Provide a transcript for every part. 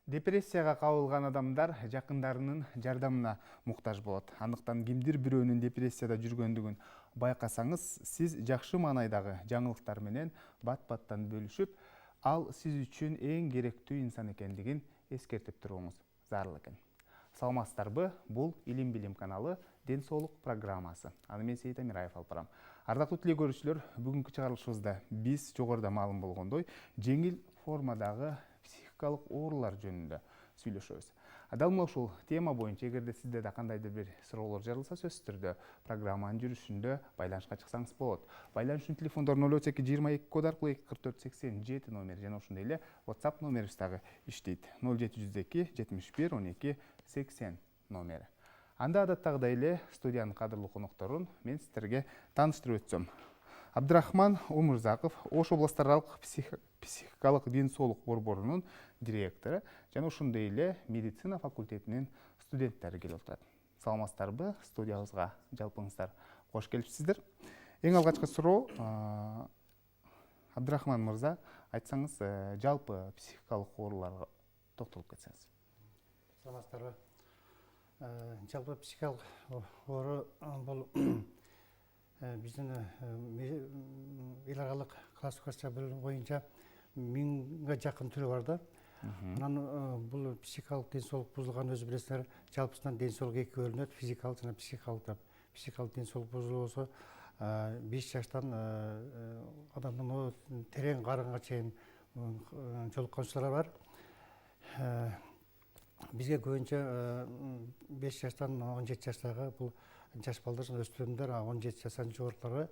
Депрессияға кабылган адамдар жакындарынын жардамына муктаж болот. Андыктан кимдир бирөөнүн депрессияда жүргөндүгүн байкасаңыз, сиз жакшы маанайдагы жаңылыктар менен бат-баттан бөлүшүп, ал сиз үчүн эң керектүү инсан экендигин эскертип туруңуз зарыл экен. Саламатсыздарбы? Бул Илим Билим каналы Ден соолук программасы. Аны мен Сейит Амираев алып барам. Ардактуу тилек көрүүчүлөр, бүгүнкү чыгарылышыбызда биз жогоруда маалым болгондой, жеңил формадагы психикалык оорулар жөнүндө сүйлөшөбүз. Дал мына ушул тема боюнча эгерде сизде да кандайдыр бир суроолор жарылса, сөзсүз түрдө программанын жүрүшүндө байланышка чыксаңыз болот. Байланыш үчүн телефондор 032 код аркылуу 24487 номери жана ошондой эле WhatsApp номерибиз дагы иштейт. 0702 71 12 80 номери. Анда адаттагыдай эле студиянын кадырлуу конокторун мен сиздерге тааныштырып өтсөм. Абдрахман Умурзаков Ош областаралык психикалык ден соолук борборунун директору жана ошондой эле медицина факультетинин студенттери келип отурат. Саламатсыздарбы? Студиябызга жалпыңыздар кош келипсиздер. Эң алгачкы суроо, Абдрахман мырза, айтсаңыз, жалпы психикалык ооруларга токтолуп кетсеңиз. Саламатсыздарбы? Жалпы психикалык оору бул биздин эл аралык классификация боюнча 1000га жакын түрү бар да. Анан бул психикалык ден соолук бузулган, өзү билесиздер, жалпысынан ден соолук эки бөлүнөт, физикалык жана психикалык деп. Психикалык ден соолук бузулуусу 5 жаштан адамдын терең карынга чейин жолуккан бар. Бизге көбүнчө 5 жаштан 17 жаштагы бул жаш балдар жана өспүрүмдөр, 17 жаштан жогорулары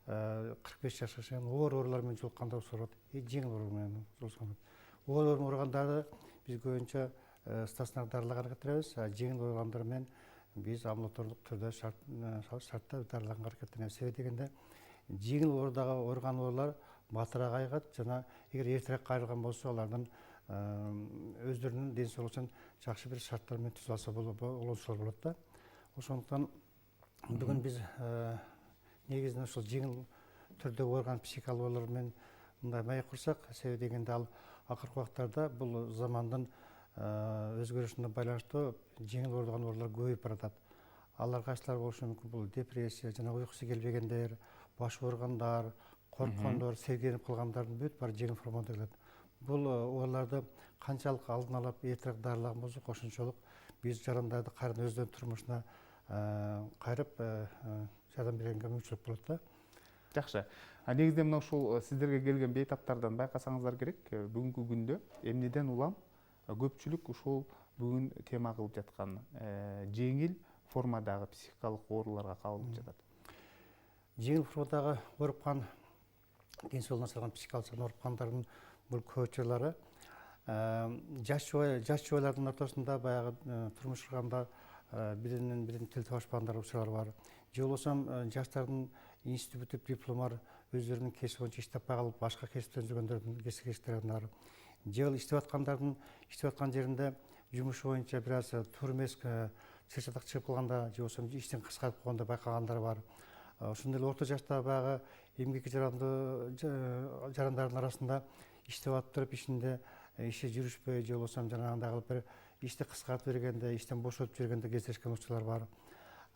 45 жашка чейин оорулар менен жолуккандар сурап, жеңил оору менен жолуккан. Оору ургандарды биз көбүнчө стационар дарыларга аракеттенебиз, жеңил оорулар менен биз амбулаторлук түрдө шартта дарыланганга аракеттенебиз. Себеби дегенде жеңил оорудагы оорган оорулар батыраак айыгат жана эгер эртерээк айырылган болсо, алардын өздөрүнүн ден соолугу үчүн жакшы бир шарттар менен түзүп алса болот да. Ошондуктан бүгүн биз негизинен ушул жеңил түрдө оорган психикалык оорулар менен мындай маек курсак, себеби дегенде ал акыркы убактарда бул замандын өзгөрүшүнө байланыштуу жеңил оорулар көбөйүп баратат. Алар кайсылар болушу мүмкүн? Бул депрессия жана уйкусу келбегендер, баш ооругандар, корккондор, сергенип калгандардын бүт баары жеңил формада келет. Бул ооруларды канчалык алдын алып эртерээк дарылаган болсок, ошончолук биз жарандарды кайрадан өздөрүнүн турмушуна кайрып жардам бергенге мүмкүнчүлүк болот да. Жакшы. Негизинен мына ушул сиздерге келген бейтаптардан байкасаңыздар керек, бүгүнкү күндө эмнеден улам көпчүлүк ушул бүгүн тема кылып жаткан жеңил формадагы психикалык ооруларга кабылып жатат. Жеңил формадагы ооруккан, ден соолугуна салган психикалык ооруккандардын бул көчөлөрү жаш жубайлардын ортосунда баягы турмуш курганда биринин тил табышпагандар учурлар бар. Же болбосо жаштардын институттук дипломдор өздөрүнүн кесиби боюнча иштеп таппай калып, башка кесиптен жүргөндөрдүн кесиптери бар. Же иштеп аткандардын иштеп аткан жеринде жумушу боюнча бир аз туура эмес чырчатак чыгып калганда, же болбосо иштен кыскартып койгонду байкагандар бар. Ошондой эле орто жаштагы баягы эмгекке жарандуу жарандардын арасында иштеп атып ишинде иши жүрүшпөй, же болбосо жанагындай кылып бир ишти кыскартып бергенде, иштен бошотуп жибергенде кездешкен учурлар бар.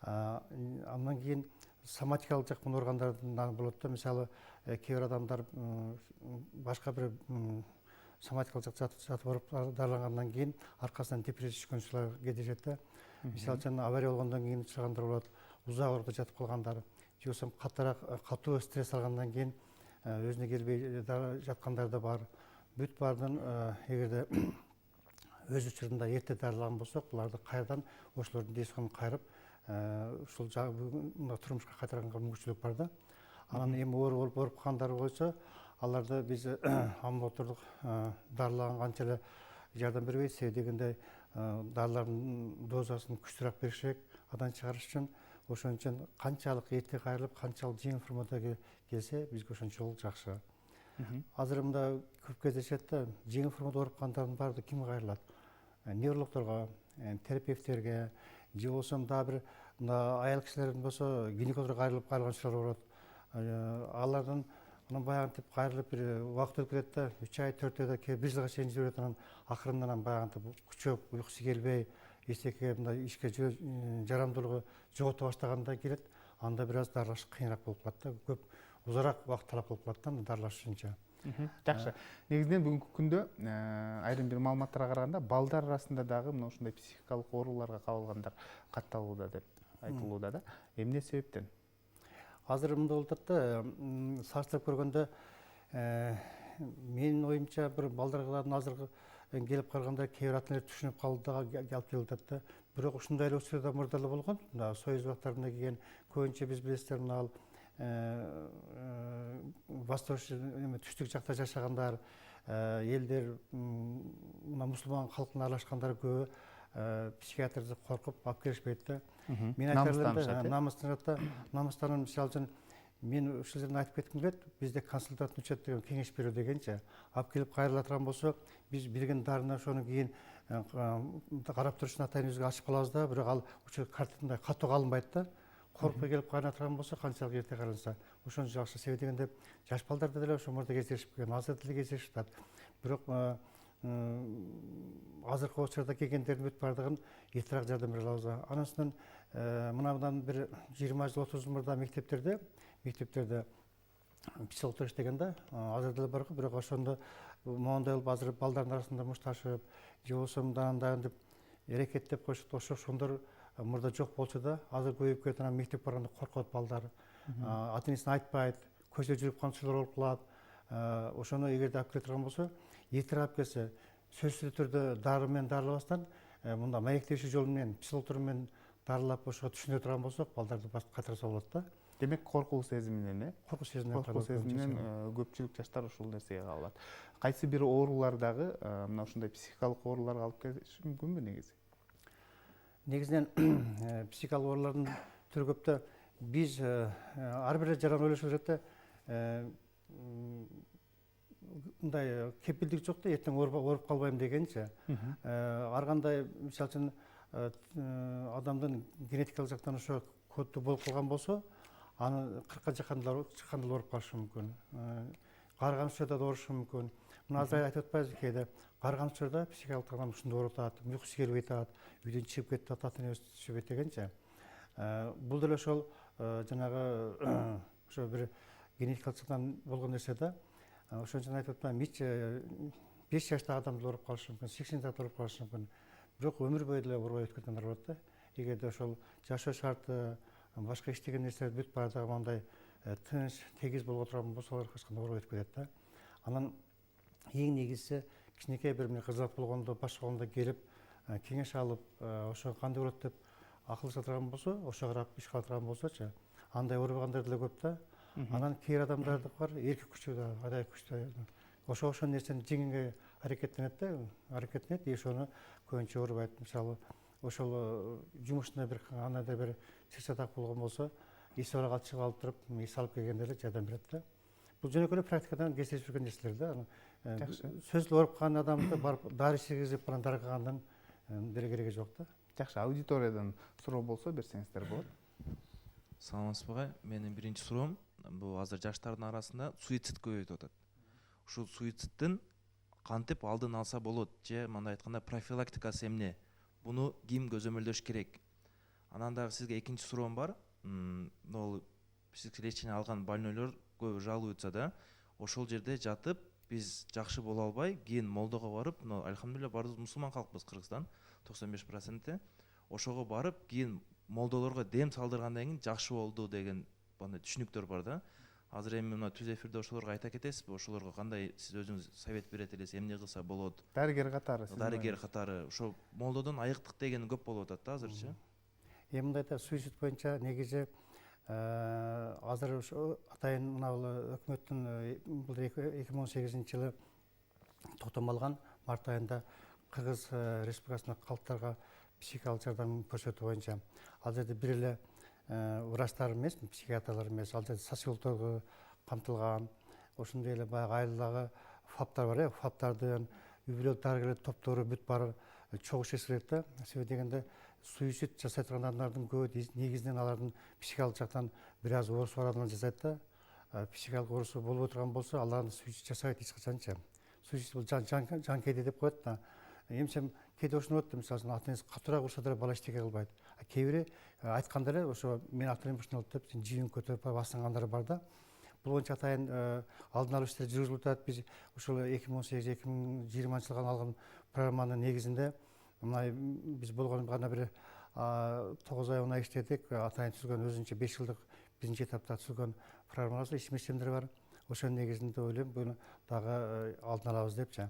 Андан кийин соматикалык жактан ооргандардан болот да. Мисалы, кээ бир адамдар башка бир соматикалык жактан ооруп дарылангандан кийин аркасынан депрессия түшкөн учурлар кездешет да. Мисалы үчүн авария болгондон кийин учургандар болот, узак ооруда жатып калгандар, же болбосо катуу стресс алгандан кийин өзүнө келбей жаткандар да бар. Бүт баардын эгерде өз учурунда эрте дарылаган болсок, буларды кайрадан ошолордун ден соолугун кайрып, ушул турмушка кайтарганга мүмкүнчүлүк бар да. Анан эми ооруп калгандар болсо, аларды биз амбулаторлук дарылаган канча эле жардам бербейт. Себеби дегенде дарылардын дозасын күчтүүрөөк бериш керек адан чыгарыш үчүн. Ошон үчүн канчалык эрте кайрылып, канчалык жеңил формада келсе, бизге ошончолук жакшы. Азыр мында көп кездешет да, жеңил формада ооруп калгандардын баары кимге кайрылат? Неврологторго, терапевттерге, же болбосо дагы бир аял кишилердин болсо гинекологдорго кайрылып калган учурлар болот. Алардын анан баягынтип кайрылып бир убакыт өтүп кетет да 3 ай 4 айда кээ 1 жылга чейин жүрөт. Анан акырында анан баягынтип күчөп уйкусу келбей эчтеке мындай ишке жарамдуулугу жогото баштаганда келет. Анда бир аз дарылаш кыйыныраак болуп калат да. Көп узураак убакыт талап болуп калат да дарылаш үчүнчө. Жакшы. Негизинен бүгүнкү күндө айрым бир маалыматтарга караганда балдар арасында дагы мына ушундай психикалык ооруларга кабылгандар катталууда деп айтылууда да. Эмне себептен? Азыр мындай болуп атат да, салыштырып көргөндө менин оюмча бир балдардан азыркы келип караганда кээ бир ата энелер түшүнүп калууга алып келип атат да. Бирок ушундай эле учурда мурда эле болгон. Мына Союз убактарында келген көбүнчө биз билесиздер мына ал восточный түштүк жакта жашагандар элдер мына мусулман калкына аралашкандар көбү психиатрды коркуп алып келишпейт да. Мен намыстанышат да. Намыстанып мисалы үчүн мен ушул жерден айтып кетким келет. Бизде консультантный учет деген кеңеш берүү дегенчи алып келип кайрыла турган болсо, биз билген дарыны ошону кийин карап туруш үчүн ата энебизге ачып калабыз да, бирок ал учет картасында катуу алынбайт да. Коркпой келип кайрыла турган болсо, канчалык эрте кайрылса, ошону жакшы. Себеби дегенде жаш балдарда деле ошо мурда кездешип келген, азыр деле кездешип атат. Бирок азыркы учурда келгендердин бүт баардыгын эртерээк жардам бере алабыз. Анан үстүнөн мындан бир 20 жыл 30 жыл мурда мектептерде психологдор иштеген да, азыр деле бар го, бирок ошондо моундай болуп азыр балдардын арасында мушташып, же болбосо мындан деп эрекеттеп коюшат. Ошондор мурда жок болчу да, азыр көбөйүп кетет. Анан мектеп барганда коркот балдар, ата энесине айтпайт, көчөдө жүрүп калчулар болуп калат. Ошону эгерде алып келе турган болсо, эртерээк алып келсе, сөзсүз түрдө дары менен дарылабастан мында маектешүү жол менен психологдор менен дарылап ошого түшүндүрө турган болсок, балдарды кайтарса болот да. Демек коркуу сезиминен, коркуу сезиминен көпчүлүк жаштар ушул нерсеге кабылат. Кайсы бир оорулар дагы мына ушундай психикалык ооруларга алып келиши мүмкүнбү негизи? Негизинен психикалык оорулардын түрү көп да. Биз ар бир жаран ойлошо берет да, мындай кепилдик жок да, эртең ооруп калбайм дегенчи. Ар кандай мисалы үчүн адамдын генетикалык жактан ошо коддуу болуп калган болсо, аны 40-ка чыкканда ооруп калышы мүмкүн. Карыганчурда да оорушу мүмкүн. Мына азыр айтып атпайбызбы, кээде карыганчурда психикалык адам ушундай ооруп атат, уйкусу келбей атат, үйдөн чыгып кетип атат, ата энебиз түшүбөйт дегенчи. Бул деле ошол жанагы ошо бир генетикалык жактан болгон нерсе да. Ошон үчүн айтып атпаймынбы, 5 жаштагы адам деле ооруп калышы мүмкүн, 80 жаштагы ооруп калышы мүмкүн. Бирок өмүр бою деле оорубай өтүп кеткендер болот да. Эгерде ошол жашоо шарты, башка иштеген нерселер бүт баардыгы мындай тыныч, тегиз болбой турган болсо, алар эч кандай оорубай өтүп кетет да. Анан эң негизиси кичинекей бир кызык болгондо, баш болгондо келип, кеңеш алып, ошо кандай болот деп акылдаша турган болсо, ошого карап иш кыла турган болсочу, андай оорубагандар деле көп да. Анан кээ адамдарды бар, эрки күчтүү да, адай күчтүү. Ошол нерсени жеңүүгө аракеттенет, и ошону көбүнчө оорубайт. Мисалы, ошол жумушунда бир андай бир чычатак болгон болсо, эс алып чыгып алып туруп, эс алып келгенде эле жардам берет да. Бул жөнөкөй эле практикадан кездешип жүргөн нерселер да. Сөзсүз ооруп калган адамды барып дары ичкизип дарыгандан деле кереги жок да. Жакшы, аудиториядан суроо болсо берсеңиздер болот. Саламатсызбы агай? Менин биринчи суроом, бул азыр жаштардын арасында суицид көбөйүп атат. Ушул суициддин кантип алдын алса болот, же мындай айтканда профилактикасы эмне? Буну ким көзөмөлдөш керек? Анан дагы сизге экинчи суроом бар. Могул психик лечение алган больнойлор көбү жалуются да. Ошол жерде жатып, биз жакшы боло албай, кийин молдого барып, альхамдулилля баарыбыз мусулман калкпыз, Кыргызстан 95%. Ошого барып, кийин молдолорго дем салдыргандан кийин жакшы болду деген мындай түшүнүктөр бар да. Азыр эми мына түз эфирде ошолорго айта кетесизби? Ошолорго кандай сиз өзүңүз совет берет элесиз, эмне кылса болот? Дарыгер катары. Дарыгер катары ошо молдодон айыктык деген көп болуп атат да азырчы. Мындай да, суицид боюнча негизи азыр ошо атайын мына өкмөттүн бул 2018-жылы токтом алган март айында Кыргыз Республикасынын калктарга психикалык жардам көрсөтүү боюнча ал жерде бир эле врачтар эмес, психиатрлар эмес, ал жерде социологдор камтылган. Ошондой эле баягы айылдагы ФАПтар бар, ФАПтардын үй бүлөлүк дарыгерлер топтору бүт баары чогуу иш керек да. Себеби дегенде суицид жасай турган адамдардын көбү негизинен алардын психикалык жактан бир аз оорусу бар адамдар жасайт да. психикалык оорусу болуп отурган болсо аларды суицид жасабайт эч качанчы. Суицид бул жан кээде деп коет да. Эмсем кээде ошону болот, мисалы үчүн ата энеси катуураак урса деле бала эчтеке кылбайт. Кээ бири айтканда эле ошо мен ата энем ушундай болот деп жибин көтөрүп басынгандары бар да. Бул боюнча атайын алдын алуу иштери жүргүзүлүп атат. Биз ушул 2018-2020 жылга алган программанын негизинде мына биз болгон гана бир 9 ай 10 ай иштедик. Атайын түзүлгөн өзүнчө 5 жылдык биринчи этапта түзүлгөн программабыз, ишмер бар. Ошонун негизинде ойлойм буну дагы алдын алабыз депчи.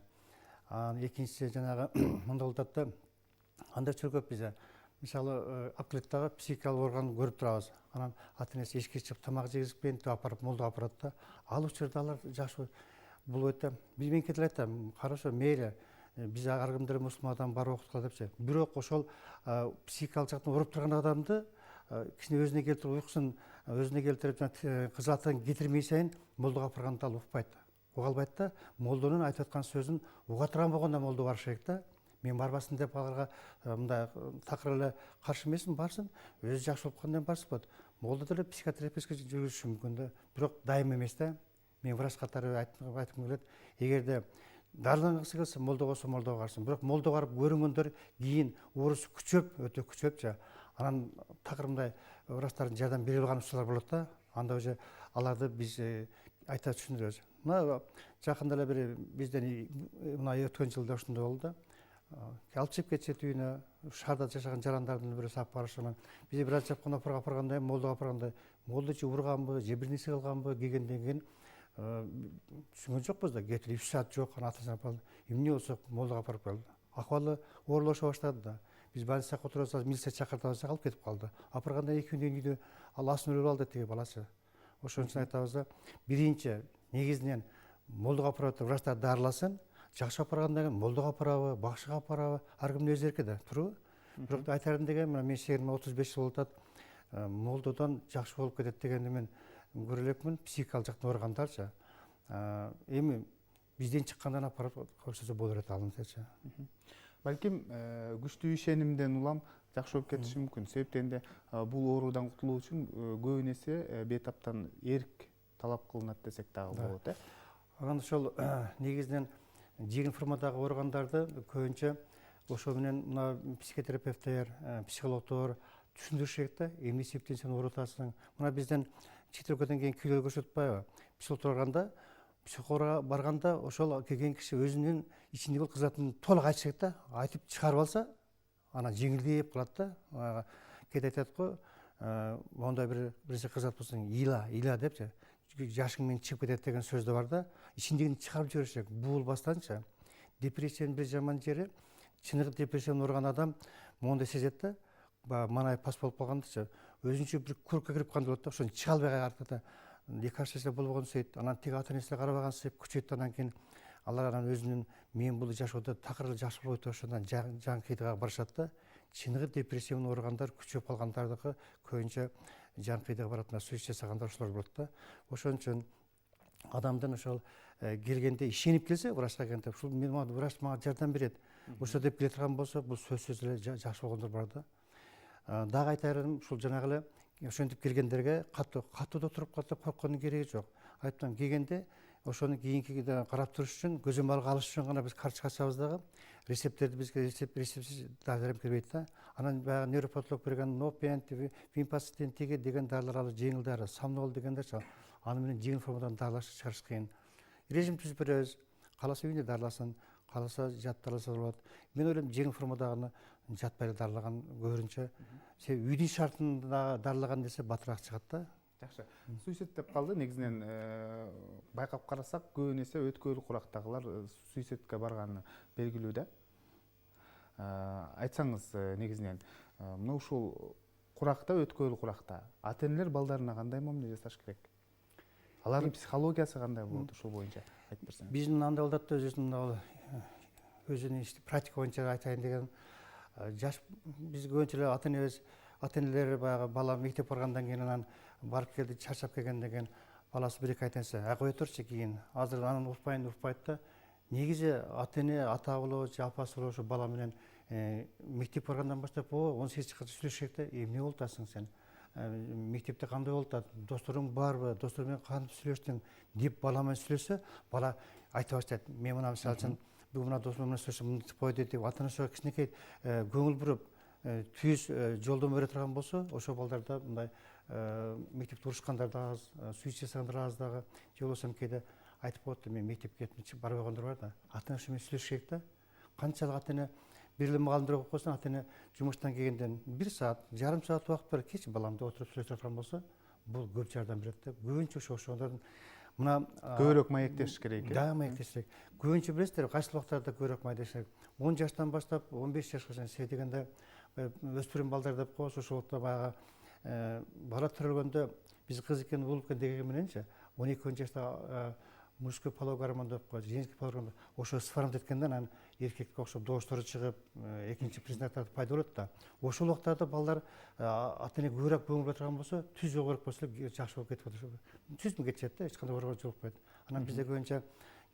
Экинчиси жанагы мындай болуп атат да, андай көп биз мисалы аптекадагы психикалык оорукан көрүп турабыз. Анан ата энеси эшикке чыгып тамак жегизип туруп апарып молдого апарат да. Ал учурда алар жакшы бул өтө мен кетип айтам, хорошо, мейли биз ар кимдир мусулман адам бар окуткыла депчи. Бирок ошол психикалык жактан ооруп турган адамды кичине өзүнө келтирип, уйкусун өзүнө келтирип, кызаатын кетирмей сайын молдого апарганда ал укпайт. Уга албайт да, молдонун айтып аткан сөзүн уга турган болгондо молдо барыш керек да. Мен барбасын деп аларга мындай такыр эле каршы эмесмин, барсын. Өзү жакшы болуп калгандан барса болот. Молдо деле психотерапевтке жүргүзүшү мүмкүн да, бирок дайым эмес да. Мен врач катары айткым келет. Эгерде дарылангысы келсе, молдого барсын. Бирок молдого барып көрүнгөндөр кийин оорусу күчөп, өтө күчөпчү. Анан такыр мындай врачтардын жардам бере алган учурлар болот да. Анда уже аларды биз айта түшүндүрөбүз. Мына жакында эле бир бизден мына өткөн жылда ушундай болду да. Алып чыгып кетишет үйүнө, шаарда жашаган жарандардын бирөөсү алып барышынан. Биз бир аз жапкан апаргандай, молдого апаргандай, молдо же урганбы, же бир нерсе кылганбы дегенден кийин түшүнгөн жокпуз да. Кетип 3 саат жок, анан атасына апарды. Эмне болсо молдого апарып келди. Акыбалы оорлоша баштады да. Биз больницага отурсак, милиция чакыртабыз деп алып кетип калды. Апарганда 2 күндөн үйдө ал асын өлүп алды тиги баласы. Ошон үчүн айтабыз да, биринчи негизинен молдого апарып врачтар дарыласын. Жакшы апаргандан кийин молдого апарабы, бакшыга апарабы, ар кимдин өз эрки да, туурабы? Бирок айтарым деген, мен шегириме 35 жыл болуп атат. Молдодон жакшы болуп кетет дегенди мен көрө элекмин, психикалык жактан ооругандарчы. Эми бизден чыккандан апарып көрсөтсө боло берет алынчы. Балким күчтүү ишенимден улам жакшы болуп кетиши мүмкүн. Себептен де бул оорудан кутулуу үчүн көбүн эсе бетаптан эрк талап кылынат десек дагы болот, Анан ошол негизинен жеңил формадагы ооругандарды көбүнчө ошол менен мына психотерапевттер, психологдор түшүндүрүш керек да, эмне себептен сен ооруп атасың. Мына бизден чет өлкөдөн келген күйлөр көрсөтүп атпайбы? Психологко барганда ошол келген киши өзүнүн ичиндеги кызатын толук айтыш керек да. Айтып чыгарып алса, анан жеңилдеп калат да. Кээде айтат го, мондай бир нерсе кызат болсоң, ыйла депчи. Жашың менен чыгып кетет деген сөз да бар да. Ичиндегини чыгарып жибериш керек. Буулбастанчы. Депрессиянын бир жаман жери, чыныгы депрессиядан ооруган адам мондай сезет да. Манай пас болуп калгандачы. Өзүнчө бир курукка кирип калгандай болот да. Ошону чыга албай артта лекарство болбогон сейт, анан тиги ата энеси карабаган сейт күчөйт. Анан кийин алар анан өзүнүн мен бул жашоодо такыр эле жакшы болбойт деп ошондон жан кыйдыга барышат да. Чыныгы депрессия менен ооругандар, күчөп калгандардыкы көбүнчө жан кыйдыга барат, суицид жасагандар ошолор болот да. Ошон үчүн адамдын ошол келгенде ишенип келсе, врачка келгенде, ушул мен врач мага жардам берет. Ошо деп келе турган болсо, бул сөзсүз эле жакшы болгондор бар да. Дагы айтарым, ушул жанагы эле ошентип келгендерге катуу туруп калып корккондун кереги жок. Айтам, келгенде ошону кийинкиде карап туруш үчүн, көзөмөлгө алыш үчүн гана биз карточка ачабыз дагы. Рецепттерди бизге рецептсиз дарылар бербейт да. Анан баягы нейропатолог берген Нопент, Вимпастен деген дарылар ал жеңил дары, Сомнол дегендерчи. Аны менен жеңил формадан дарылаш чыгарыш кыйын. Режим түзүп беребиз. Кааласа үйүндө дарыласын, кааласа жат дарыласа болот. Мен ойлойм, жеңил формадагы жатпай дарылаган көбүнчө. Себеби үйдүн шартында дарылаган десе батыраак чыгат да. Жакшы. Суицид деп калды. Негизинен байкап карасак, көбүн эсе өткөрү курактагылар суицидке барганы белгилүү да. Айтсаңыз, негизинен мына ушул куракта, өткөрү куракта ата энелер балдарына кандай мамиле жасаш керек? Алардын психологиясы кандай болот, ушул боюнча айтып берсеңиз. Биздин андай болот да, өзүнүн практика боюнча айтайын деген. Биз көбүнчө эле ата энелер баягы бала мектеп баргандан кийин анан барып келди, чарчап келгенден кийин баласы 1-2 айдан соң кое турчу, кийин азыр анан укпайт да. Негизи ата эне, ата болобу же апасы болобу ошо бала менен мектеп баргандан баштап 18 жашка сүйлөшүш керек да. Эмне болуп атасың сен? мектепте кандай болуп атат, досторуң барбы, достор менен кантип сүйлөштүң деп бала менен сүйлөсө, бала айта баштайт. Мен мына мисалы үчүн бүгүн мына досум менен сүйлөшөм, мынтип койду деп ата энеси кичинекей көңүл буруп, түз жолдон бере турган болсо, ошол балдарда мындай мектепте урушкандар да аз, суицид жасагандар аз дагы, же болбосо кейде айтып коет да, мен мектепке кетип барбай койгондор бар да. Ата эне менен сүйлөшүш керек да. Канчалык ата эне бир эле мугалимдер окуп койсоң, ата эне жумуштан келгенден 1 саат, жарым саат убакыт бар, кечи баламды отуруп сүйлөшө турган болсо, бул көп жардам берет да. Көбүнчө ошондордун мына көбүрөөк маектешиш керек. Да, маектешиш керек. Көбүнчө билесиздер, кайсы убактарда көбүрөөк маектешиш керек. 10 жаштан баштап 15 жашка чейин се дегенде өспүрүм балдар деп коебуз, ошол убакта баягы бала төрөлгөндө биз кыз экен, уул экен деген мененчи 12 жашта мужской половой гормон деп коет, женский половой гормон, ошо сформат эткенде анан эркекке окшоп добуштары чыгып, экинчи признактар пайда болот да. Ошол убактарда балдар ата эне көбүрөөк көңүл бура турган болсо, түз жол көрүп койсо жакшы болуп кетип атат. Түзмү кетишет да, эч кандай оор жолукпайт. Анан бизде көбүнчө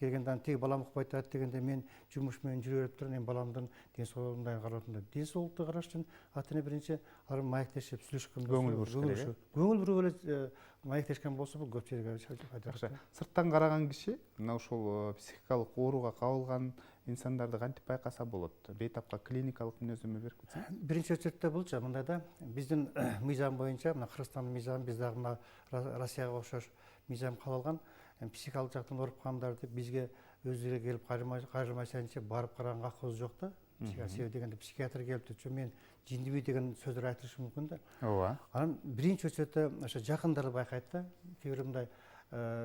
келгенде тиги балам укпайт дегенде мен жумуш менен жүрө берип турам, мен баламдын ден соолугунда карап атам. Ден соолукту караш үчүн ата эне биринчи алар маектешип сүйлөшкөн болсо, Көңүл буруш керек. Көңүл буруп эле маектешкен болсо, бул көп жерге Жакшы. Сырттан караган киши мына ушул психикалык ооруга кабылган инсандарды кантип байкаса болот? Бейтапка клиникалык мүнөздөмө берип кетсең. Биринчи очередте булчу мындай да, биздин мыйзам боюнча, мына Кыргызстандын мыйзамы, биз дагы мына Россияга окшош мыйзам кабыл алган. Психикалык жактан ооруп калгандарды бизге өзүлөрү келип кайрылмай сайынча барып караганга акыбыз жок да. Себеби дегенде психиатр келип чү мен жиндиби деген сөздөр айтылышы мүмкүн да. Ооба. Анан биринчи очередте ошо жакындары байкайт да. Кээ бир мындай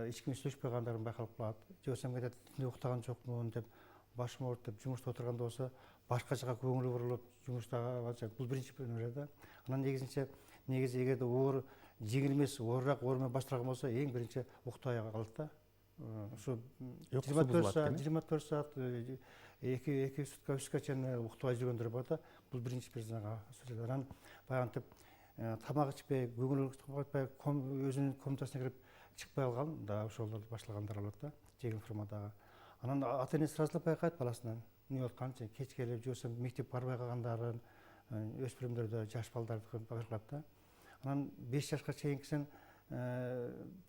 эч ким сүйлөшпөй калгандарын байкалып калат. Же болбосо кетет, түндө уктаган жокмун деп, башым ооруйт деп жумушта отурганда болсо, башка жака көңүлү бурулуп, жумуштагы бул биринчи нерсе да. Анан негизи эгерде оор жеңил эмес, оорураак оорумен башталган болсо, эң биринчи уктабай калат да. Ушу 24 саат, 2 сутка, 3 сутка чейин уктабай жүргөндөр бар да. Бул биринчи признак. Анан баягынтип тамак ичпей, көңүл кайтпай, өзүнүн комнатасына кирип чыкпай калган да, ошолор башталгандар болот да, жеңил формадагы. Анан ата эне сразу байкайт баласынан эмне болуп атканын, кеч келип, же болбосо мектеп барбай калгандарын, өспүрүмдөрдө, жаш балдарды байкалат да. Анан 5 жашка чейинкисин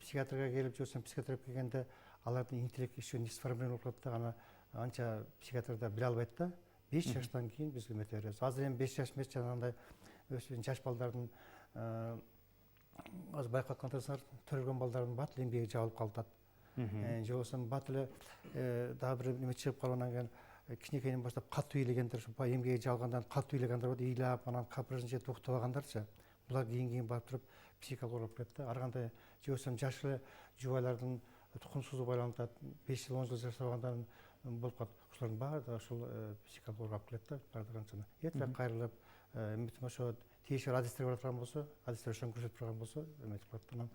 психиатрга келип, же болбосо психиатрга келгенде алардын интеллект еще не сформирован болуп калат да, аны анча психиатрда биле албайт да. 5 жаштан кийин биз көмөк беребиз. Азыр эми 5 жаш эмес, жанагындай жаш балдардын азыр байкап аткандарыңыздар, төрөлгөн балдардын бат эле эмгеги жабылып калып атат. Же болбосо бат эле дагы бир неме чыгып калгандан кийин кичинекейден баштап катуу ыйлегендер, ушу эмгеги жабылгандан катуу ыйлегендер болот, ыйлап, анан капырын жетип уктабагандарчы. Булар кийин барып туруп психикалык ооруп кетет да. Ар кандай же болбосо жаш эле жубайлардын тукумсуздугу байланып атат, 5 жыл 10 жыл жашабагандардын болуп калат. Ошолордун баары да ушул психикалык ооруп келет да. Бардыгынча эртең кайрылып, эметип ошо тийишер адистер бара турган болсо, адистер ошону көрсөтүп турган болсо, эметип калат.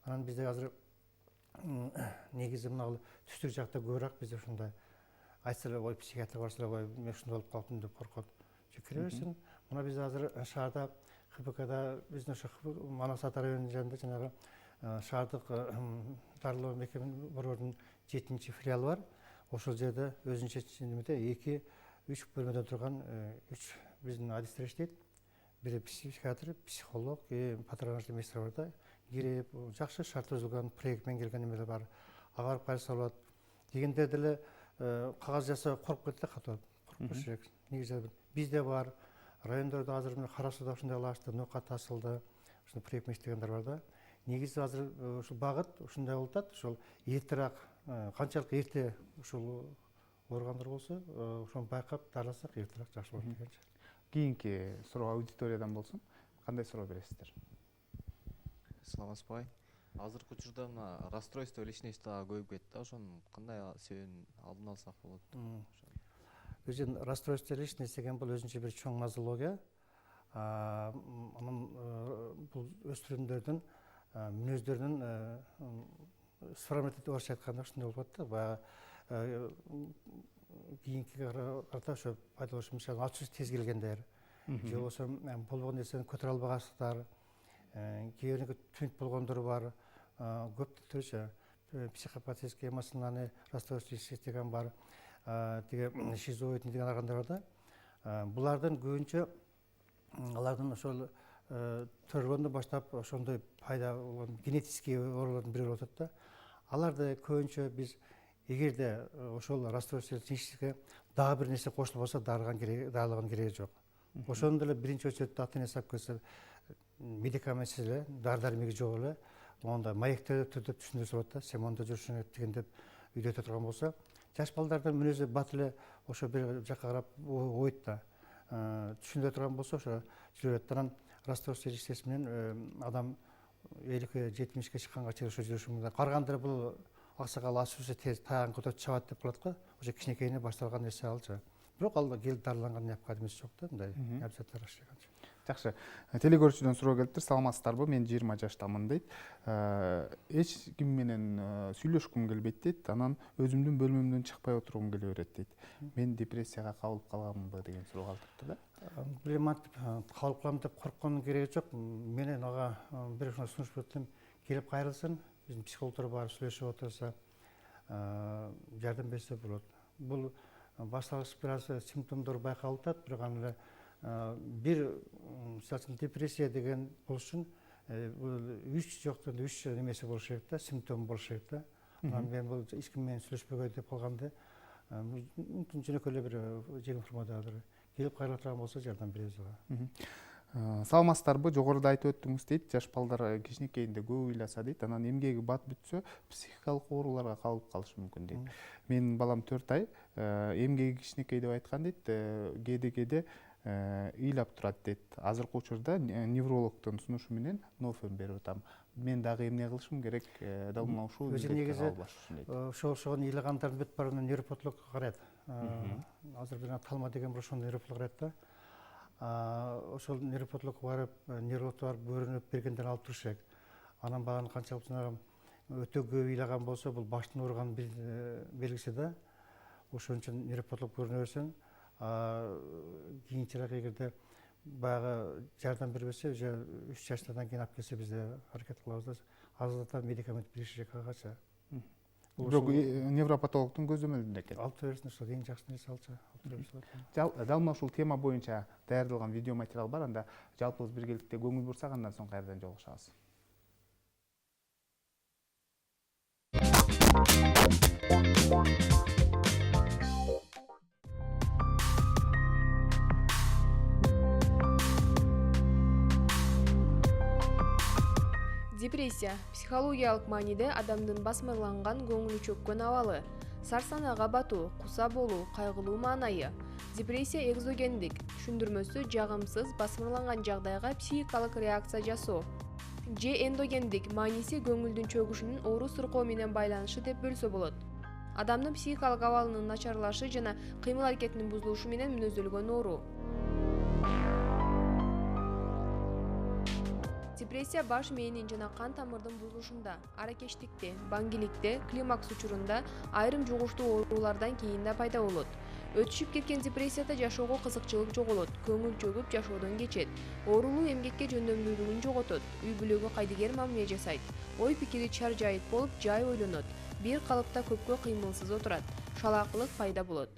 Анан бизде азыр негизи мына түштүк жакта көбүрөөк бизде ушундай айтса эле ой психиатрга барса эле ой мен ушундай болуп калыптым деп коркот. Кире берсин. Мына бизде азыр шаарда ХБКда биздин ошо Манас ата районунун жанында жанагы шаардык дарылоо мекеме борборунун 7-чи филиалы бар. Ошол жерде өзүнчө немеде 2-3 бөлмөдөн турган 3 биздин адистер иштейт. Бири психиатр, психолог, патронажный мейстер бар да. Кирип, жакшы шарт түзүлгөн, проектмен келген эмелер бар. Ага барып кайрылса болот. Дегенде деле кагаз жасап коркуп кетти катуу. Коркпош керек. Негизи бизде бар. Райондордо азыр мына Кара Сууда ушундай алышты, Нокат тасылды. Ушуну проектмен иштегендер бар да. Негизи азыр ушул багыт ушундай болуп атат. Ушул эртерээк, канчалык эрте ушул ооругандар болсо, ошону байкап дарыласак эртерээк жакшы болот дегенчи. Кийинки суроо аудиториядан болсун. Кандай суроо бересиздер? Саламатсызбы? Азыркы учурда мына расстройство личностьтагы көбөйүп кетти. Ошонун кандай себебин алдын алсак болот? Өзүн расстройство личности деген бул өзүнчө бир чоң нозология. Анын бул өспүрүмдөрдүн мүнөздөрүнүн сформативдүү орусча айтканда ушундай болуп атат да. Баягы кийинки карата ошо пайда болушу мүмкүн. Ачуу тез келгендер, же болбосо болгон нерсени көтөрө албагансыздар, кээ бириники түнт болгондор бар, көп түрүчө психопатический эмоциональный расстройство деген бар, тиги шизоидный деген аргандар бар да. Булардын көбүнчө алардын ошол төргөндөн баштап ошондой пайда болгон генетический оорулардын бири болуп атат да. Аларды көбүнчө биз эгерде ошол расстройство синтетикке дагы бир нерсе кошулбаса дарылаган кереги жок. Ошондо эле биринчи очередте ата энеси алып келсе медикаментсиз эле, дары дармеги жок эле, монда маектер түрдө түшүндүрсө болот да, сен монда жүрүшүң керек деген деп үйдөтө турган болсо, жаш балдардын мүнөзү бат эле ошо бир жакка карап ойт да. Түшүндүрө турган болсо ошо жүрөт. Анан расстройство личности менен адам 50-70ке чыкканга чейин ошо жүрүшү мүмкүн. Караганда бул аксакал ачуусу тез таягын көтөрүп чабат деп калат го. Ошо кичинекейинен башталган нерсе алчу. Бирок ал келип дарыланган необходимости жок да, мындай обязательно расчыганчы. Жакшы. Телекөрүүчүдөн суроо келиптир. Саламатсыздарбы? Мен 20 жаштамын дейт. Эч ким менен сүйлөшкүм келбейт дейт. Анан өзүмдүн бөлмөмдөн чыкпай отургум келе берет дейт. Мен депрессияга кабылып калганмынбы деген суроо калтырыпты да. Билемантип кабылып калам деп корккондун кереги жок. Менен ага бир сунуш бердим. Келип кайрылсын, биздин психологдор бар, сүйлөшүп отурса, жардам берсе болот. Бул башталгыч бир аз симптомдор байкалып атат, бирок аны эле бир мисалы депрессия деген болуш үчүн бул 3 жоктон 3 немеси болуш керек да, симптом болуш керек да. Анан мен бул эч ким менен сүйлөшпөгөй деп калганда мүмкүн жөнөкөй эле бир жеңил формадагы келип кайрыла турган болсо жардам беребиз ага. Саламатсыздарбы? Жогоруда айтып өттүңүз дейт. Жаш балдар кичинекейинде көп ыйласа дейт. Анан эмгеги бат бүтсө, психикалык ооруларга кабылып калышы мүмкүн дейт. Менин балам 4 ай, эмгеги кичинекей деп айткан дейт. Кээде ыйлап турат дейт. Азыркы учурда неврологдун сунушу менен нофен берип атам. Мен дагы эмне кылышым керек? Дал мына ушул негизи ошого ыйлагандардын бүт баарына нейропатолог карайт. Азыр бир талма деген ошондой нейропатолог карайт да. Ошол нейропатолог барып, неврологдор барып көрүнүп бергенден алып туруш керек. Анан багы канчалык өтө көп ыйлаган болсо, бул баштын ооруган белгиси да. Ошон үчүн нейропатолог көрүнө берсең, кийинчерээк эгерде баягы жардам бербесе, уже 3 жаштардан кийин алып келсе бизде аракет кылабыз да. Азырда медикамент бериши керек агачы. Бирок невропатологдун көзөмөлүндө экен. Алып берсин, ошол эң жакшы нерсе алчу. Дал мына ушул тема боюнча даярдалган видео материал бар. Анда жалпыбыз биргеликте көңүл бурсак, андан соң кайрадан жолугушабыз. Депрессия – психологиялык мааниде адамдын басмырланган көңүлү чөккөн абалы, сарсанага батуу, куса болуу, кайгылуу маанайы. Депрессия экзогендик, түшүндүрмөсү жагымсыз басмырланган жагдайга психикалык реакция жасоо. Же эндогендик, мааниси көңүлдүн чөгүшүнүн оору сыркоо менен байланышы деп бөлсө болот. Адамдын психикалык абалынын начарлашы жана кыймыл аракетинин бузулушу менен мүнөздөлгөн оору. Депрессия баш мээнин жана кан тамырдын бузулушунда, аракештикте, баңгиликте, климакс учурунда, айрым жугуштуу оорулардан кийин да пайда болот. Өтүшүп кеткен депрессияда жашоого кызыкчылык жоголот, көңүл чөгүп жашоодон кечет. Оорулуу эмгекке жөндөмдүүлүгүн жоготот, үй бүлөгө кайдыгер мамиле жасайт. Ой пикири чар-жайыт болуп, жай ойлонот. Бир калыпта көпкө кыймылсыз отурат. Шалаакылык пайда болот.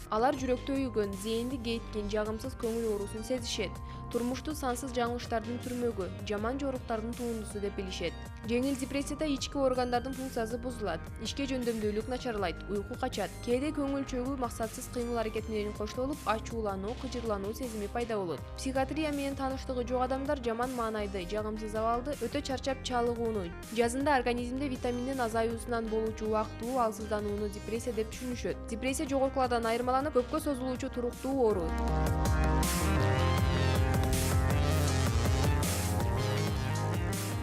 Алар жүрөктө үйгөн, зээнди кейиткен жагымсыз көңүл оорусун сезишет. Турмушту сансыз жаңылыштардын түрмөгү, жаман жоруктардын туындусу деп билишет. Жеңил депрессияда ички органдардын функциясы бузулат, ичке жөндөмдүүлүк начарлайт, уйку качат. Кээде көңүл чөгүү максатсыз кыймыл аракет менен коштолуп, ачуулануу, кыжырлануу сезими пайда болот. Психиатрия менен тааныштыгы жок адамдар жаман маанайды, жагымсыз абалды, өтө чарчап чалыгууну, жазында организмде витаминдин азаюусунан болуучу убактылуу алсызданууну депрессия деп түшүнүшөт. Депрессия жогоркулардан айырмаланып, көпкө созулуучу туруктуу оору.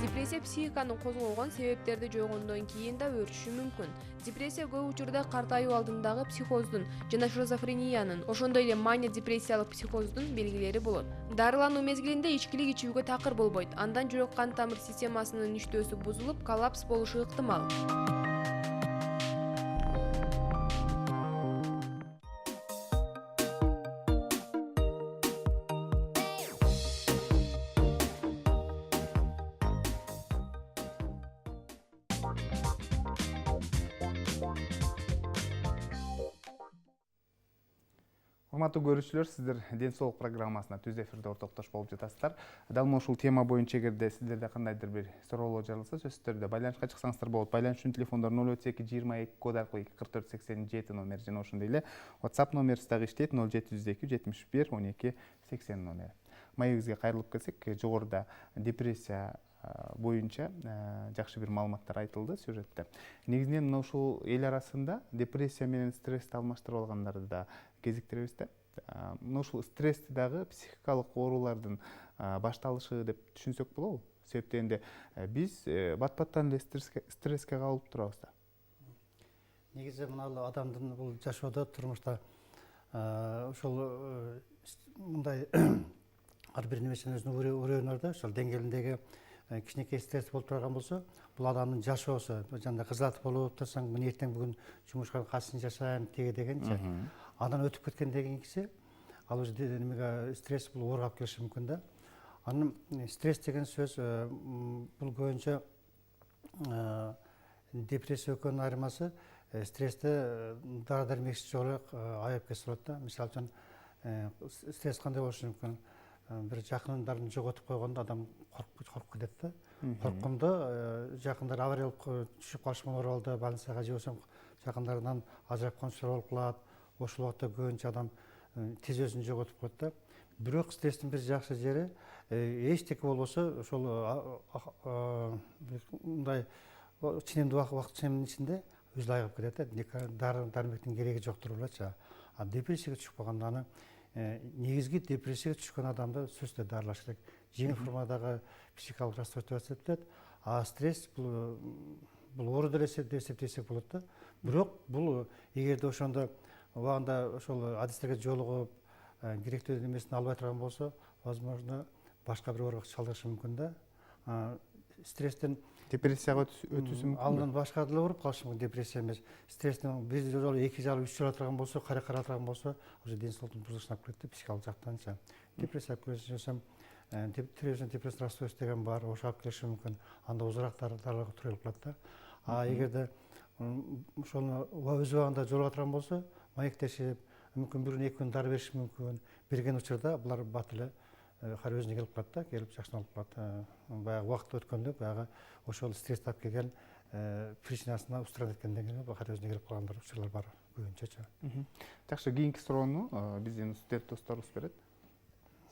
Депрессия психиканын козголгон себептерди жойгондон кийин да өршүшү мүмкүн. Депрессия көп учурда картайуу алдындагы психоздун жана шизофрениянын, ошондой эле мания депрессиялык психоздун белгилери болот. Дарылануу мезгилинде ичкилик ичүүгө такыр болбойт. Андан жүрөк кан тамыр системасынын иштөөсү бузулуп, коллапс болушу ыктымал. Урматтуу көрүүчүлөр, сиздер Ден соолук программасына түз эфирде ортоктош болуп жатасыздар. Дал ушул тема боюнча эгерде сиздерде кандайдыр бир суроолор жаралса, сөзсүз түрдө байланышка чыксаңыздар болот. Байланыш үчүн телефондор 032 22 код аркылуу 44 87 номер жана ошондой эле WhatsApp номерибиз дагы иштейт 0702 71 12 80 номери. Маегибизге кайрылып келсек, жогоруда депрессия боюнча жакшы бир маалыматтар айтылды сюжетте. Негизинен мына ушул эл арасында депрессия менен стрессти алмаштырып алгандарды да кезиктиребиз да. Мына ушул стрессти дагы психикалык оорулардын башталышы деп түшүнсөк болобу? Себептен энди биз бат-баттан эле стресске кабылып турабыз да. Негизи мына адамдын бул жашоодо турмушта ошол мындай ар бир нерсенин өзүнүн өрөөнү бар да, ошол деңгээлиндеги кичинекей стресс болуп турган болсо, бул адамдын жашоосу. Жана кызат болуп турсаң, мен эртең бүгүн жумушка качсын жашайм тиги дегенче. Андан өтүп кеткенден кийинкиси, ал уже немеге стресс бул ооргап келиши мүмкүн да. Анын стресс деген сөз бул көбүнчө депрессия экөөнүн айырмасы стрессти дары дармексиз жолу аяп кесе болот да. Мисалы үчүн стресс кандай болушу мүмкүн? Бир жакындарын жоготуп койгондо адам коркуп кетет да. Корккондо жакындар авария болуп түшүп калышы мүмкүн, оралда больницага же болбосо жакындарынан ажырап калышы болуп калат. Ошол убакта көбүнчө адам тез өзүн жоготуп коет да. Бирок стресстин бир жакшы жери эчтеке болбосо ошол мындай ченемдүү убакыт ченемдин ичинде өзү айыгып кетет да. Дары дармектин кереги жоктур болчу. А депрессияга түшүп калганда аны негизги депрессияга түшкөн адамды сөзсүз дарылаш керек. Жеңил формадагы психикалык расстройство деп эсептелет. А стресс бул оору деп эсептесек болот да. Бирок бул эгерде ошондо убагында ошол адистерге жолугуп керектүү немесин албай турган болсо, возможно, башка бир ооруга чалдыгышы мүмкүн да. Стресстен Депрессияга өтүүсү мүмкүн. Алдан башка деле ооруп калышы мүмкүн, депрессия эмес. Стресстен бир жолу, эки жолу, үч жолу турган болсо, кара турган болсо, уже ден соолуктун бузулушуна алып келет психикалык жактанчы. Депрессия көрсөтсөм, депрессия расстройство деген бар, ошо алып келиши мүмкүн. Анда узураак дарыларга тууралып калат да. А эгерде ошону өз убагында жолуга турган болсо, маектешип, мүмкүн бир күн, эки күн дары бериши мүмкүн. Берген учурда булар бат эле кайра өзүнө келип калат да, келип жакшырып калат. Баягы убакыт өткөндө баягы ошол стресс алып келген причинасына устранить эткенден кийин кайра өзүнө келип калгандар учурлар бар көбүнчөчү. Жакшы, кийинки суроону биздин студент досторубуз берет.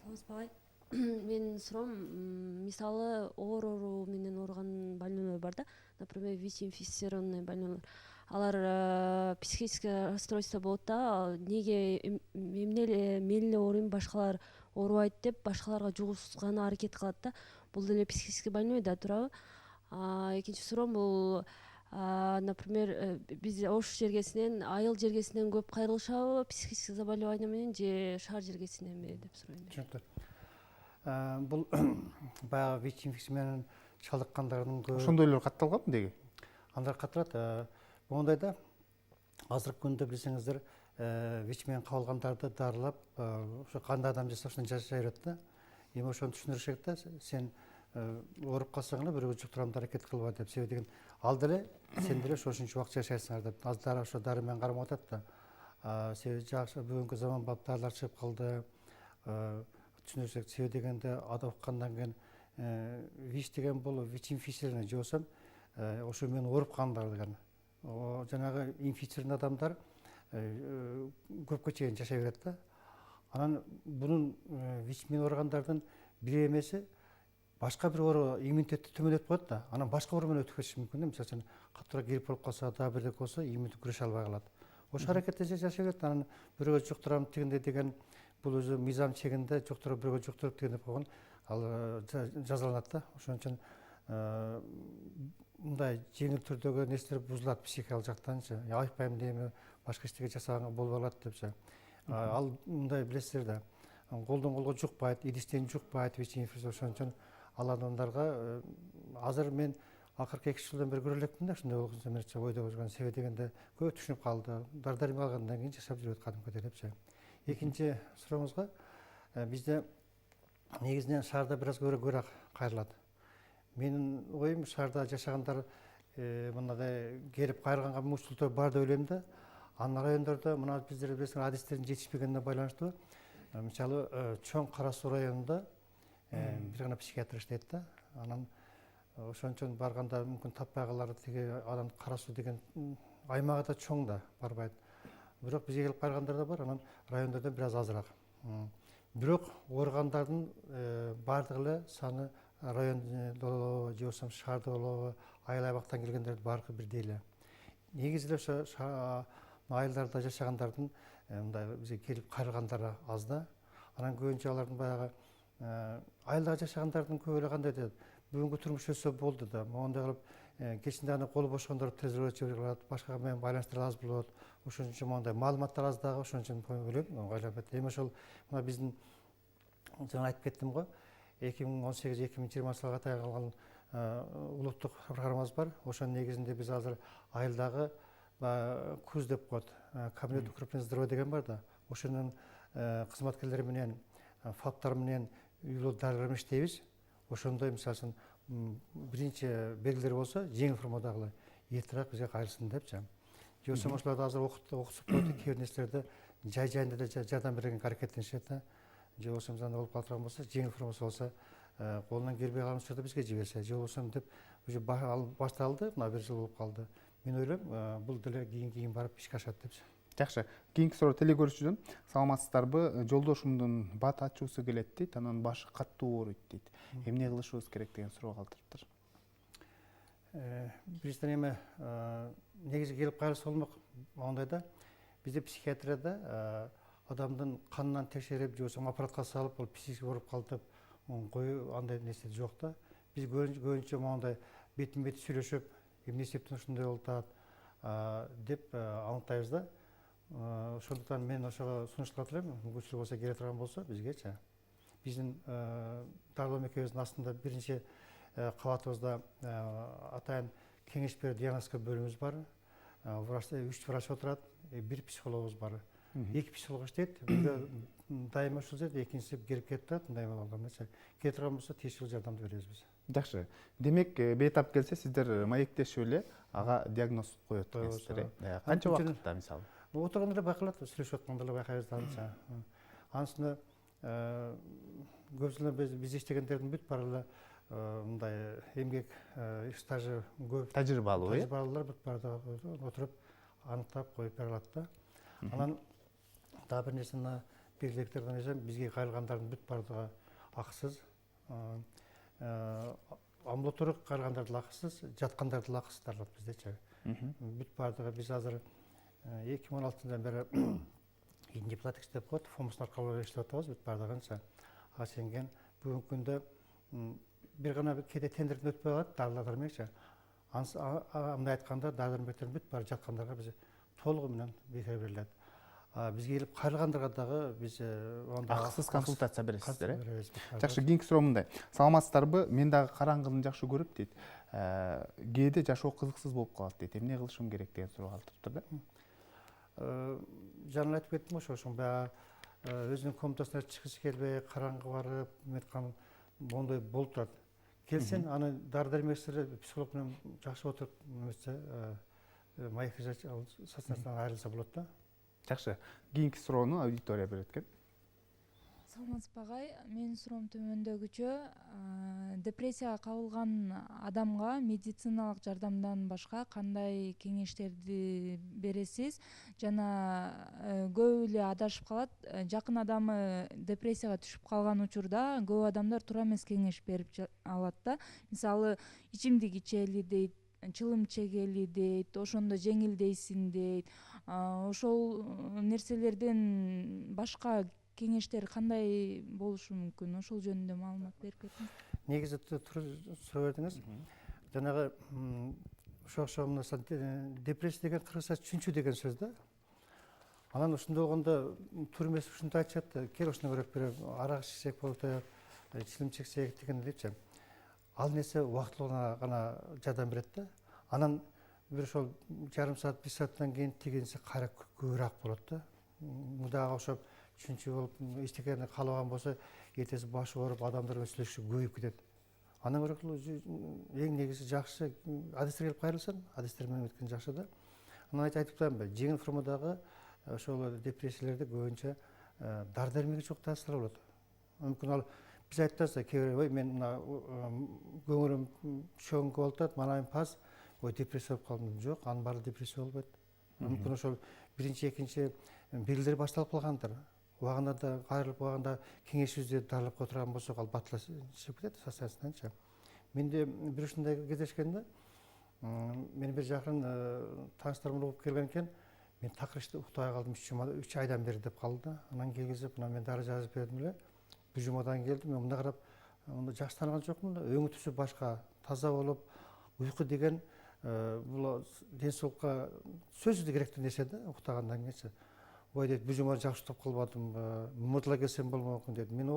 Саламатсызбы? Менин суроом, мисалы оор оору менен ооруган больнойлор бар да, например, ВИЧ-инфицированный больнойлор. Алар психический расстройство болот да, неге эмне эле мен эле ооруйм, башкалар оорубайт деп башкаларга жугузганга аракет кылат да. Бул деле психический больной да, туурабы? Экинчи суроом бул, например, биз Ош жергесинен, айыл жергесинен көп кайрылышабы психический заболевание менен же шаар жергесиненби деп суройм. Түшүнүктүү. Бул баягы ВИЧ инфекция менен чалдыккандардын көп Ошондойлор катталганбы деги? андар катталат. Моундай да, азыркы күндө билсеңиздер, ВИЧ менен кабылгандарды дарылап, ошо кандай адам жаса ошондой жашай берет да. Эми ошону түшүндүрүш керек да, сен ооруп калсаң эле бирөөгө жуктурамды аракет кылба деп. Себеби деген ал деле сен деле ошончо убакыт жашайсыңар деп. Азыр ошо дары менен кармап атат да. Себеби жакшы бүгүнкү заманбап дарылар чыгып калды. Түшүнүрсөк, себеби дегенде окугандан кийин ВИЧ деген бул ВИЧ-инфицированный же болбосо ошо менен ооруп калгандар деген. Жанагы инфицированный адамдар көпкө чейин жашай берет да. Анан бунун ВИЧ менен ооругандардын бир эмеси башка бир оору иммунитетти төмөндөтүп коет да. Анан башка оору менен өтүп кетиши мүмкүн да. Мисалы үчүн катуураак грипп болуп калса, дагы бирдеке болсо, иммунитет күрөшө албай калат. Ошол аракетте жашай берет. Анан бирөөгө жуктурам тигиндей деген бул өзү мыйзам чегинде жуктуруп бирөөгө жуктуруп деген деп койгон, ал жазаланат да. Ошон үчүн мындай жеңил түрдөгү нерселер бузулат психикалык жактанчы. Айыкпайм дейми, башка эчтеке жасаганга болбой калат депчи. Ал мындай билесиздер да, колдон колго жукпайт, идистен жукпайт ВИЧ-инфекция. Ошон үчүн ал адамдарга азыр мен акыркы 2 жылдан бери көрө элекмин да, ушундай болгончо ойдо жүргөн. Себеби дегенде көп түшүнүп калды. Дар-дарим алгандан кийин жашап жүрөт кадимкидей депчи. Экинчи сурооңузга, бизде негизинен шаарда бир аз көбүрөөк кайрылат. Менин оюм, шаарда жашагандар мындай келип кайрылганга мүмкүнчүлүктөр бар деп ойлойм да. Анын райондордо мына биздер билесиң адистердин жетишпегенине байланыштуу мисалы чоң Кара Суу районунда бир гана психиатр иштейт да. Анан ошон үчүн барганда мүмкүн таппай калар тиги анан Кара Суу деген аймагы да чоң да барбайт. Бирок бизге келип кайрылгандар да бар, анан райондордо бир аз азыраак. Бирок ооругандардын баардыгы эле саны райондо болобу же болбосо шаарда болобу айыл аймактан келгендердин баардыгы бирдей эле. Негизи эле ошо айылдарда жашагандардын мындай бизге келип кайрылгандары аз да. Анан көбүнчө алардын баягы айылда жашагандардын көбү эле кандай дейт, бүгүнкү турмуш өтсө болду да, моундай кылып кечинде аны колу бошкондор тезирээк жиберип калат, башка менен байланыштар аз болот. Ошон үчүн моундай маалыматтар аз дагы, ошон үчүн ойлойм айланып. Эми ошол мына биздин жана айтып кеттим го, 2018-2020 жылга тайгалган улуттук программабыз бар. Ошонун негизинде биз азыр айылдагы КУЗ деп коет, кабинет укрепленного здоровья деген бар да. Ошонун кызматкерлери менен, ФАПтар менен үй-бүлө дарылар менен иштейбиз. Ошондой мисалы үчүн биринчи белгилер болсо, жеңил формадагы эртерээк бизге кайрылсын депчи. Же болбосо ошолорду азыр окутуп коюп, кээ бир нерселерди жай-жайында да жардам бергенге аракеттенишет да. Же болбосо мындай болуп калган болсо, жеңил формасы болсо, колунан келбей калган учурда бизге жиберсе, же болбосо деп уже башталды, мына бир жыл болуп калды. Мен ойлойм, бул деле кийин барып ишке ашат депчи. Жакшы. Кийинки суроо телегөрүүчүдөн. Саламатсыздарбы? Жолдошумдун бат ачуусу келет дейт, анан башы каттуу ооруйт дейт. Эмне кылышыбыз керек деген суроо калтырыптыр. Биринчиден эми негизи келип кайрылса болмок моундайда. Бизде психиатрияда адамдын канынан текшерип, же болбосо аппаратка салып, ол психикасы ооруп калды деп коюу андай нерсе жок да. Биз көбүнчө моундай бетин бет сүйлөшүп, эмне себептен ушундай болуп атат деп аныктайбыз да. Ошондуктан мен ошого сунушталат элем, мүмкүнчүлүк болсо келе турган болсо бизгечи. Биздин дарылоо мекемебиздин астында биринчи кабатыбызда атайын кеңеш берүү диагностика бөлүмүбүз бар. 3 врач отурат, 1 психологубуз бар. 2 психолог иштейт, бирөө дайыма ушул жерде, экинчиси келип кетип турат, мындай болгондо. Келе турган болсо тиешелүү жардамды беребиз биз. Жакшы. Демек, бейтап келсе сиздер маектешип эле ага диагноз коет экенсиздер. Канча убакытта мисалы? Отурганда эле байкалат, сүйлөшүп атканда эле байкайбыз да. Анысында көпчүлүк биз иштегендердин бүт баары эле мындай эмгек стажы көп, Тажрыйбалуу, тажрыйбалуулар бүт баары отуруп аныктап коюп бере алат да. Анан дагы бир нерсени белгилеп кетерден эсем, бизге кайрылгандардын бүт баардыгы акысыз. Амбулаториялык кайрылгандар акысыз, жаткандар акысыз дарылат биздечи. Бүт баардыгы биз азыр 2016-жылдан бери индиплатикс деп коет, фомустун аркылуу иштеп атабыз, бүт баардыгынча. Ашенген бүгүнкү күндө бир гана кээде тендерден өтпөй калат дарылар менчи. Мындай айтканда дары-дармектердин бүт баары жаткандарга биз толугу менен берилет. Бизге келип кайрылгандарга дагы биз акысыз консультация бересиздер. Беребиз. Жакшы, кийинки суроо мындай. Саламатсыздарбы? Мен дагы караңгыны жакшы көрөм дейт. Кээде жашоо кызыксыз болуп калат дейт. Эмне кылышым керек деген суроо калтырыптыр да. Жаңы айтып кеттим ошо баягы өзүнүн комнатасына чыгыш келбей, караңгы барып, меткан моундай болуп турат. Келсең, аны дары-дармексиз психолог менен жакшы отуруп, немесе маекке стационардан айрылса болот да. Жакшы. Кийинки суроону аудитория берет экен. Саламатсызбы агай, менин суроом төмөндөгүчө. Депрессияга кабылган адамга медициналык жардамдан башка кандай кеңештерди бересиз? Жана көп эле адашып калат. Жакын адамы депрессияга түшүп калган учурда көп адамдар туура эмес кеңеш берип алат да. Мисалы, ичимдик ичели дейт, чылым чегели дейт, ошондо жеңилдейсиң дейт. Ошол нерселерден башка кеңештер кандай болушу мүмкүн? Ошол жөнүндө маалымат берип кетиңиз. Негизи суроо бердиңиз. Жанагы ошо депрессия деген кыргызча чүнчү деген сөз да. Анан ушундай болгондо туура эмес ушундай айтышат, кел ушуну көрөп берип, арак ичсек болот, чилим чексек деген депчи. Ал нерсе убактылуу гана жардам берет да. Анан бир ошол жарым саат, 1 сааттан кийин тигинсе кайра көбүрөөк болот да. Мындайга окшоп чүнчү болуп эчтекени каалабаган болсо, эртеси башы ооруп, адамдар менен сүйлөшүшү көбөйүп кетет. Андан көрө эң негизи жакшы адистер келип кайрылсын, адистер менен өткөн жакшы да. мына айтып тұрмын, жеңіл формадағы ошол депрессиялерде көбүнчө дары дармеги жок таасир болот. Мүмкүн ал биз айтабыз да кээ бир мен мына көңүлүм чөңкө болуп атат, манайым паз, депрессия болуп калдым. Жок, анын баары депрессия болбойт. Мүмкүн ошол биринчи, экинчи белгилер башталып калгандыр. Убагында да кайрылып убагында кеңешибизди дарылап кое турган болсок, ал батыла чыгып кетет состояниянчы. Менде бир ушундай кездешкенде менин бир жакын тааныштарым угуп келген экен. Мен такыр уктабай калдым 3 айдан бери деп калды. Анан келгизип, мына мен дары жазып бердим эле. Бир жумадан келдим. Мен мында карап, мында жакшы тааныган жокмун да. Өңү түсү башка, таза болуп, уйку деген бул ден соолукка сөзсүз керектүү нерсе да, уктагандан кийинчи. Ой дейт, бир жума жакшы уктап калбадым, умуртула келсем болмокмун дейт. Мен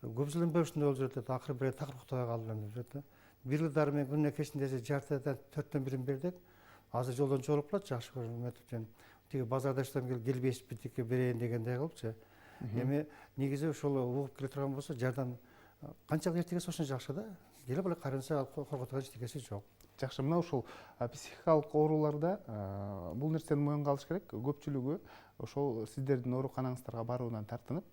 көп жылдан бери ушундай болуп жүрөт. Акыры бир такыр уктабай калдым деп жүрөт да. Бир дары мен күнүнө кечинде жартыдан 4төн 1 бердик. Азыр жолдон чогулуп калат, жакшы көрүнүп. Тиги базарда иштем келбейсиз битикке берейин дегендей кылыпчы. Эми негизи ошол угуп келе турган болсо, жардам канчалык эрте келсе ошо жакшы да. Келип эле карынса коркотуган эчтекеси жок. Жакшы, мына ушул психикалык ооруларда бул нерсени моюнга алыш керек. Көпчүлүгү ошол сиздердин ооруканаңыздарга баруудан тартынып,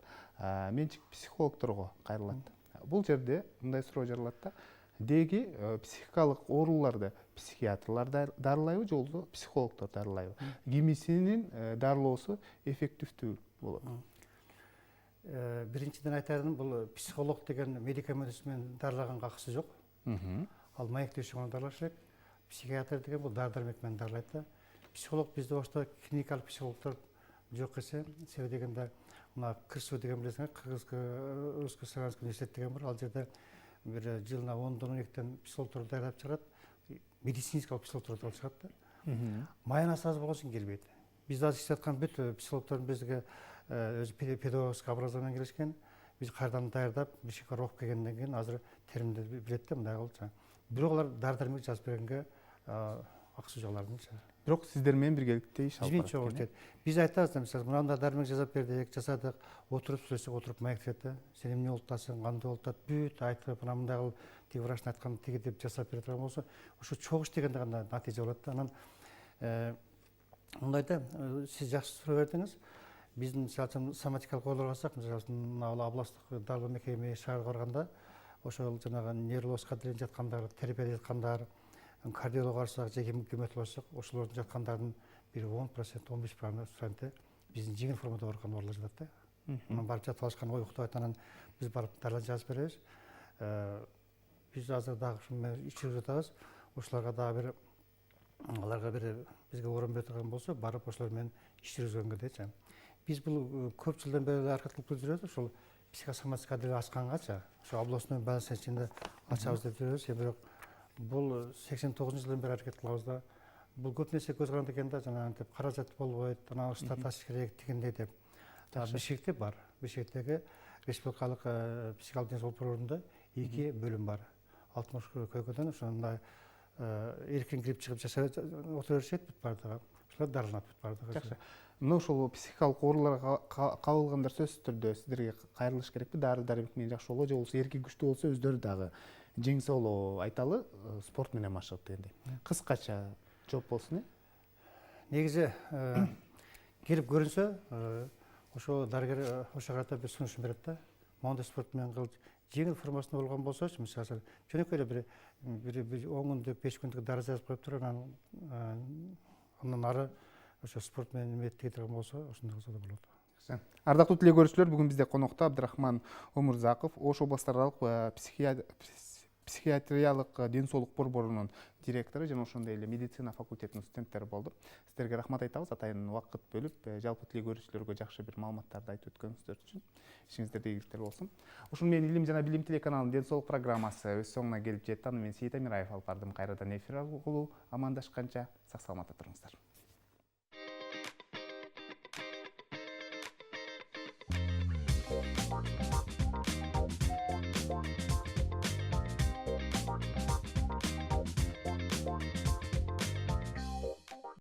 менчик психологторго кайрылат. Бул жерде мындай суроо жаралат да. Деги психикалык ооруларды психиатрлар дарылайбы, же болбосо психологдор дарылайбы? Кимисинин дарылоосу эффективдүү болот? Биринчиден айтарым, бул психолог деген медикамент менен дарылаганга акысы жок. Ал маектеши менен дарылаш керек. Психиатр деген бул дары дармек менен дарылайт да. Психолог бизде ошто клиникалык психологдор жок эсе. Себеби дегенде мына КРСУ деген билесиңер, Кыргызско-Русско-Славянский университет деген бар. Ал жерде бир жылына 10-дан 12тен психологдор дайындап чыгарат. Медицинскалык психологдор дайындап чыгарат да. Маянасы аз болгон үчүн келбейт. Биз азыр иштеп аткан бүт психологдордун бизге өзү педагогический образование келишкен. Биз кайрадан даярдап, бишкекке окуп келгенден кийин азыр теримди билет да, мындай кылчу. Бирок алар дары дармек жазып бергенге акысы жок алардынчы. Бирок сиздер менен биргеликте иш алып барат. Биз айтабыз да, мисалы, мындай дармек жазып бердик, жасадык, отуруп сүйлөсөк, отуруп маектешет да. Сен эмне болуп атасың, кандай болуп атат, бүт айтып, мындай кыл, тиги врачтын айтканын тиги деп жасап бере турган болсо, ошо чогуу иштегенде гана натыйжа болот да. Анан мындайда сиз жакшы суроо бердиңиз. Биздин мисалы соматикалык ооруларга алсак, мисалы мына областтык дарылоо мекеме шаарга барганда, ошол жанагы нейрологко деле жаткандар, терапия жаткандар, кардиолог алсак же гематолог алсак, ошолордун жаткандардын бир 10%, 15% биздин жеңил формада барган оорулар жатат да. Анан барып жатып алышкан, ой уктабайт, анан биз барып дары жазып беребиз. Биз азыр дагы ушу менен иш жүргүзүп жатабыз. Ошолорго дагы бир аларга бир бизге орун бере турган болсо, барып ошолор менен иш жүргүзгөнгө дечи. Биз бул көп жылдан бери аракет кылып жүрөбүз, ошол психосоматика деле ачкангачы, ошо областной больница ичинде ачабыз деп жүрөбүз. Бирок бул 89-жылдан бери аракет кылабыз да. Бул көп нерсе көз каранды экен да, жанагынтип каражат болбойт, анан штат ачыш керек дегендей деп. Бишкекте бар. Бишкектеги республикалык психикалык ден соолук борборунда 2 бөлүм бар. 60 көйгөдөн ошондой эркин кирип чыгып жашап отура беришет бүт бардыгы. Ошолор дарыланат бүт бардыгы. Жакшы. Мына ушул психикалык ооруларга кабылгандар сөзсүз түрдө сиздерге кайрылыш керекпи? Дары дармек менен жакшы болобу, же болбосо эрки күчтүү болсо өздөрү дагы жеңсе болобу айталы, спорт менен машыгып дегендей. Кыскача жооп болсун. Негизи келип көрүнсө, ошо дарыгер ошо карата бир сунуш берет да. Моундай спорт менен кыл, жеңил формасында болгон болсочу, мисалы, жөнөкөй эле бир 10 күндүк, 5 күндүк дары жазып коюп туруп, андан ары ошо спорт менен эметтей турган болсо, ошондой кылса да болот. Ардактуу тиле көрүүчүлөр, бүгүн бизде конокто Абдрахман Омурзаков, Ош областаралык психиатриялык ден соолук борборунун директору жана ошондой эле медицина факультетинин студенттери болду. Сиздерге рахмат айтабыз, атайын убакыт бөлүп, жалпы тиле көрүүчүлөргө жакшы бир маалыматтарды айтып өткөнүңүздөр үчүн. Ишиңиздерде ийгиликтер болсун. Ушуну менен Илим жана билим телеканалынын ден соолук программасы өз соңуна келип жетти. Аны мен Сейит Амираев алып бардым. Кайрадан эфир аркылуу амандашканча сак саламатта туруңуздар.